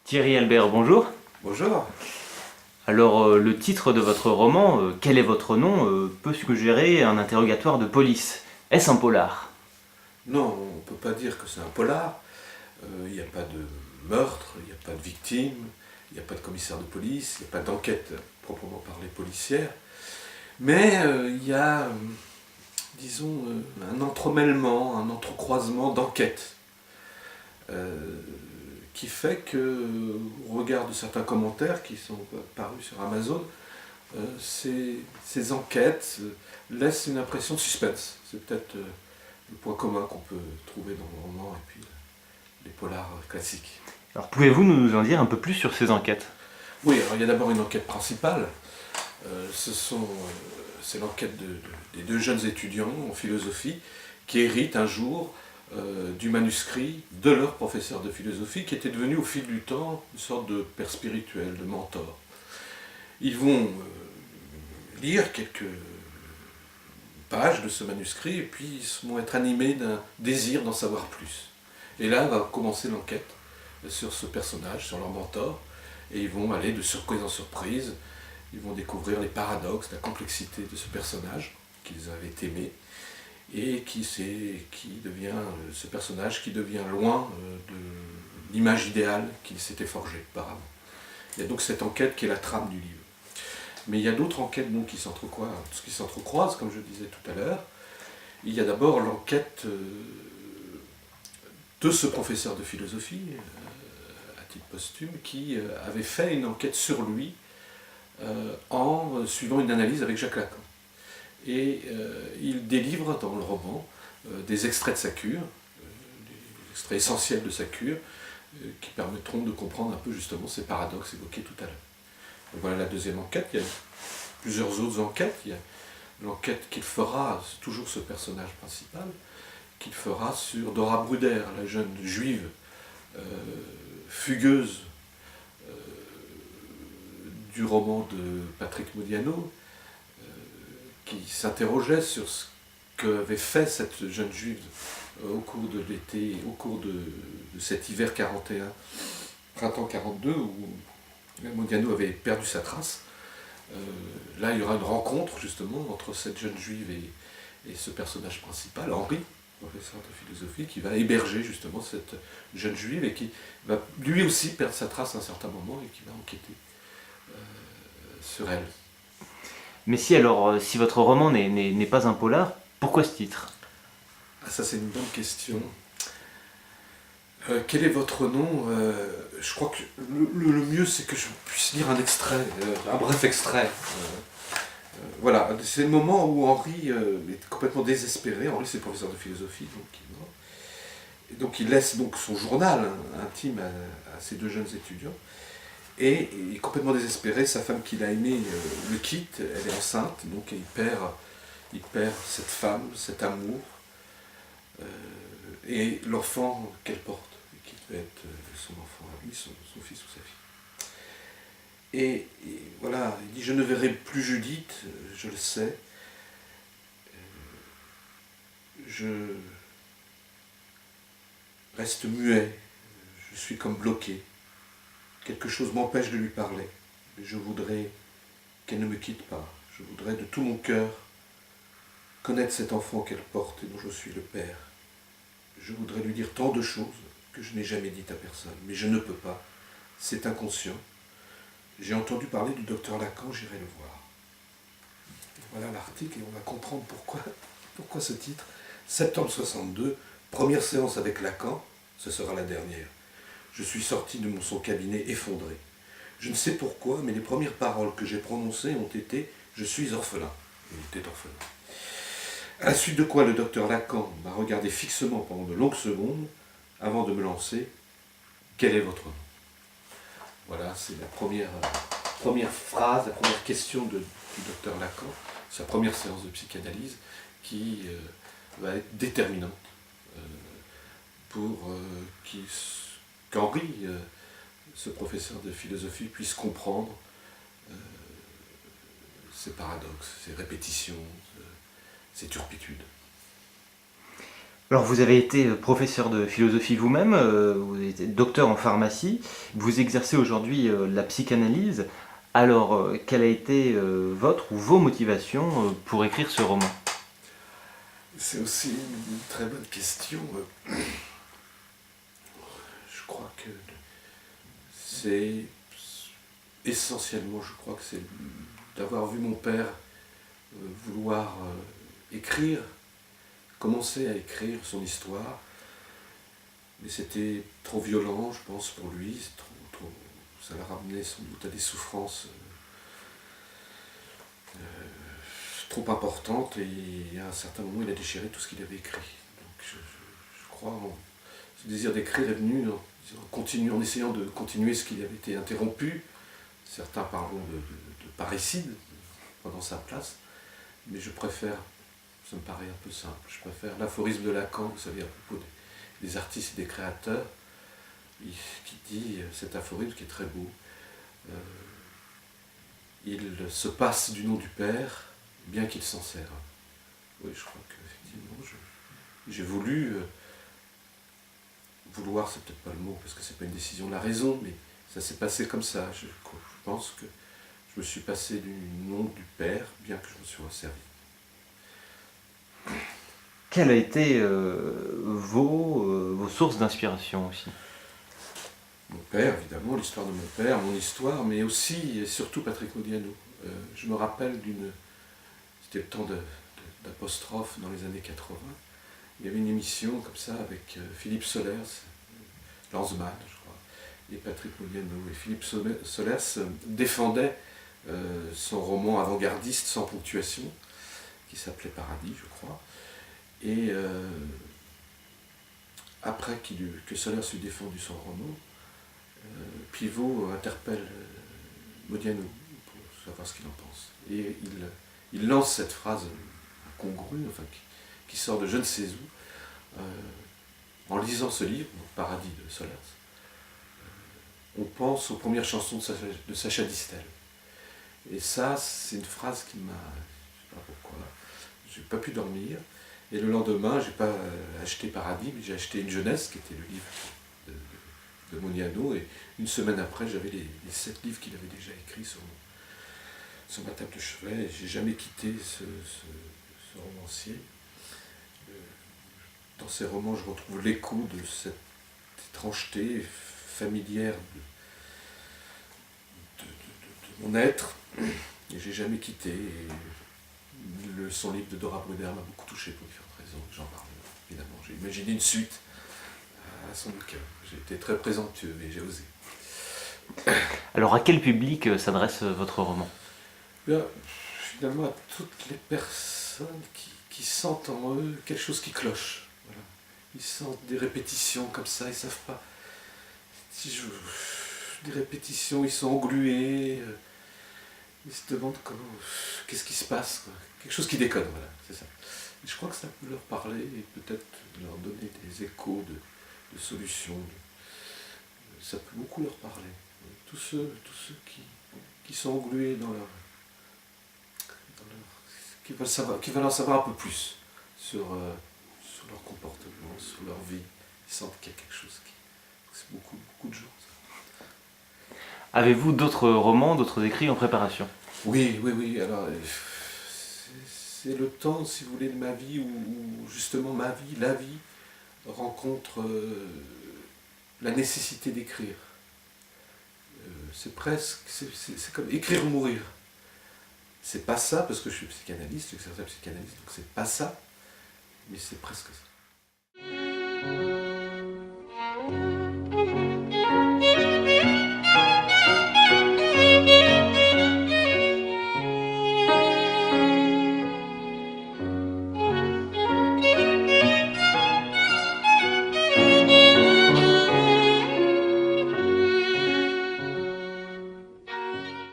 Thierry Albert, bonjour. Bonjour. Alors, le titre de votre roman, Quel est votre nom peut suggérer un interrogatoire de police. Est-ce un polar? Non, on ne peut pas dire que c'est un polar. Il n'y a pas de meurtre, il n'y a pas de victime, il n'y a pas de commissaire de police, il n'y a pas d'enquête proprement parlée policière. Mais il y a, disons, un entremêlement, un entrecroisement d'enquêtes qui fait que, au regard de certains commentaires qui sont parus sur Amazon, ces enquêtes laissent une impression de suspense. C'est peut-être le point commun qu'on peut trouver dans le roman et puis les polars classiques. Alors, pouvez-vous nous en dire un peu plus sur ces enquêtes? Oui, alors il y a d'abord une enquête principale. C'est l'enquête des deux jeunes étudiants en philosophie qui héritent un jour du manuscrit de leur professeur de philosophie qui était devenu au fil du temps une sorte de père spirituel, de mentor. Ils vont lire quelques pages de ce manuscrit et puis ils vont être animés d'un désir d'en savoir plus. Et là va commencer l'enquête sur ce personnage, sur leur mentor, et ils vont aller de surprise en surprise, ils vont découvrir les paradoxes, la complexité de ce personnage qu'ils avaient aimé, et ce personnage qui devient loin de l'image idéale qu'il s'était forgée auparavant. Il y a donc cette enquête qui est la trame du livre. Mais il y a d'autres enquêtes donc, qui s'entrecroisent, comme je disais tout à l'heure. Il y a d'abord l'enquête de ce professeur de philosophie, à titre posthume, qui avait fait une enquête sur lui en suivant une analyse avec Jacques Lacan. Et il délivre dans le roman des extraits de sa cure, des extraits essentiels de sa cure, qui permettront de comprendre un peu justement ces paradoxes évoqués tout à l'heure. Voilà la deuxième enquête. Il y a plusieurs autres enquêtes. Il y a l'enquête qu'il fera, c'est toujours ce personnage principal, qu'il fera sur Dora Bruder, la jeune juive fugueuse du roman de Patrick Modiano, qui s'interrogeait sur ce qu'avait fait cette jeune juive au cours de l'été, au cours de cet hiver 41, printemps 42, où Modiano avait perdu sa trace. Là, il y aura une rencontre justement entre cette jeune juive et ce personnage principal, Henri, professeur de philosophie, qui va héberger justement cette jeune juive et qui va lui aussi perdre sa trace à un certain moment et qui va enquêter sur elle. Mais si alors, si votre roman n'est pas un polar, pourquoi ce titre? Ah, ça c'est une bonne question. Quel est votre nom? Je crois que le mieux c'est que je puisse lire un extrait, un bref extrait. Voilà, c'est le moment où Henri est complètement désespéré. Henri c'est le professeur de philosophie, et donc il laisse donc son journal intime à ces deux jeunes étudiants. Et il est complètement désespéré, sa femme qu'il a aimée le quitte, elle est enceinte, donc il perd cette femme, cet amour, et l'enfant qu'elle porte, qui devait être son enfant à lui, son fils ou sa fille. Et voilà, il dit « Je ne verrai plus Judith, je le sais, je reste muet, je suis comme bloqué. Quelque chose m'empêche de lui parler. Je voudrais qu'elle ne me quitte pas. Je voudrais de tout mon cœur connaître cet enfant qu'elle porte et dont je suis le père. Je voudrais lui dire tant de choses que je n'ai jamais dites à personne. Mais je ne peux pas. C'est inconscient. J'ai entendu parler du docteur Lacan, j'irai le voir. Voilà l'article et on va comprendre pourquoi ce titre. Septembre 62, première séance avec Lacan, ce sera la dernière. Je suis sorti de son cabinet effondré. Je ne sais pourquoi, mais les premières paroles que j'ai prononcées ont été « Je suis orphelin ». Il était orphelin. À la suite de quoi le docteur Lacan m'a regardé fixement pendant de longues secondes avant de me lancer « Quel est votre nom ?» Voilà, c'est la première phrase, la première question du docteur Lacan, sa première séance de psychanalyse qui va être déterminante pour qu'Henri, ce professeur de philosophie, puisse comprendre ces paradoxes, ces répétitions, ces turpitudes. Alors vous avez été professeur de philosophie vous-même, vous avez été docteur en pharmacie, vous exercez aujourd'hui la psychanalyse. Alors quelle a été votre ou vos motivations pour écrire ce roman? C'est aussi une très bonne question. Je crois que c'est essentiellement, je crois que c'est d'avoir vu mon père vouloir écrire, commencer à écrire son histoire, mais c'était trop violent, je pense, pour lui, ça l'a ramené sans doute à des souffrances trop importantes, et à un certain moment, il a déchiré tout ce qu'il avait écrit. Donc je crois, ce désir d'écrire est venu en essayant de continuer ce qui avait été interrompu. Certains parleront de parricide, pendant sa place, mais je préfère, ça me paraît un peu simple, je préfère l'aphorisme de Lacan, vous savez, à propos des artistes et des créateurs, qui dit cet aphorisme qui est très beau. Il se passe du nom du Père, bien qu'il s'en serve. Oui, je crois qu'effectivement, j'ai voulu, vouloir, c'est peut-être pas le mot, parce que c'est pas une décision de la raison, mais ça s'est passé comme ça. Je pense que je me suis passé du nom du Père, bien que je me suis resservi. Quelles ont été vos sources d'inspiration aussi? Mon père, évidemment, l'histoire de mon père, mon histoire, mais aussi et surtout Patrick Modiano. Je me rappelle c'était le temps d'apostrophe dans les années 80. Il y avait une émission comme ça avec Philippe Solers, Lanzmann, je crois, et Patrick Modiano. Et Philippe Solers défendait son roman avant-gardiste sans ponctuation, qui s'appelait Paradis, je crois. Et après que Solers eut défendu son roman, Pivot interpelle Modiano pour savoir ce qu'il en pense. Et il lance cette phrase congrue, enfin, qui sort de je ne sais où. En lisant ce livre, donc Paradis de Solers, on pense aux premières chansons de Sacha Distel. Et ça, c'est une phrase qui m'a... Je sais pas pourquoi. J'ai pas pu dormir. Et le lendemain, j'ai pas acheté Paradis, mais j'ai acheté Une jeunesse, qui était le livre de Modiano, et une semaine après, j'avais les 7 livres qu'il avait déjà écrits sur ma table de chevet, et j'ai jamais quitté ce romancier. Dans ses romans, je retrouve l'écho de cette étrangeté familière de mon être, et j'ai jamais quitté. Et son livre de Dora Brunner m'a beaucoup touché pour différentes raisons, j'en parle évidemment. J'ai imaginé une suite à son bouquin. J'ai été très présomptueux, mais j'ai osé. Alors à quel public s'adresse votre roman? Bien, finalement, à toutes les personnes qui sentent en eux quelque chose qui cloche. Voilà. Ils sentent des répétitions comme ça, ils ne savent pas. Des répétitions, ils sont englués, ils se demandent qu'est-ce qui se passe, quoi. Quelque chose qui déconne, voilà, c'est ça. Et je crois que ça peut leur parler et peut-être leur donner des échos de solutions. Ça peut beaucoup leur parler. Tous ceux qui sont englués qui veulent en savoir un peu plus sur leur comportement, sur leur vie. Ils sentent qu'il y a quelque chose c'est beaucoup de gens. Ça. Avez-vous d'autres romans, d'autres écrits en préparation? Oui. Alors, c'est le temps, si vous voulez, de ma vie où justement la vie, rencontre la nécessité d'écrire. C'est presque, c'est comme écrire ou mourir. C'est pas ça, parce que je suis psychanalyste, exercice psychanalyste, donc c'est pas ça, mais c'est presque ça.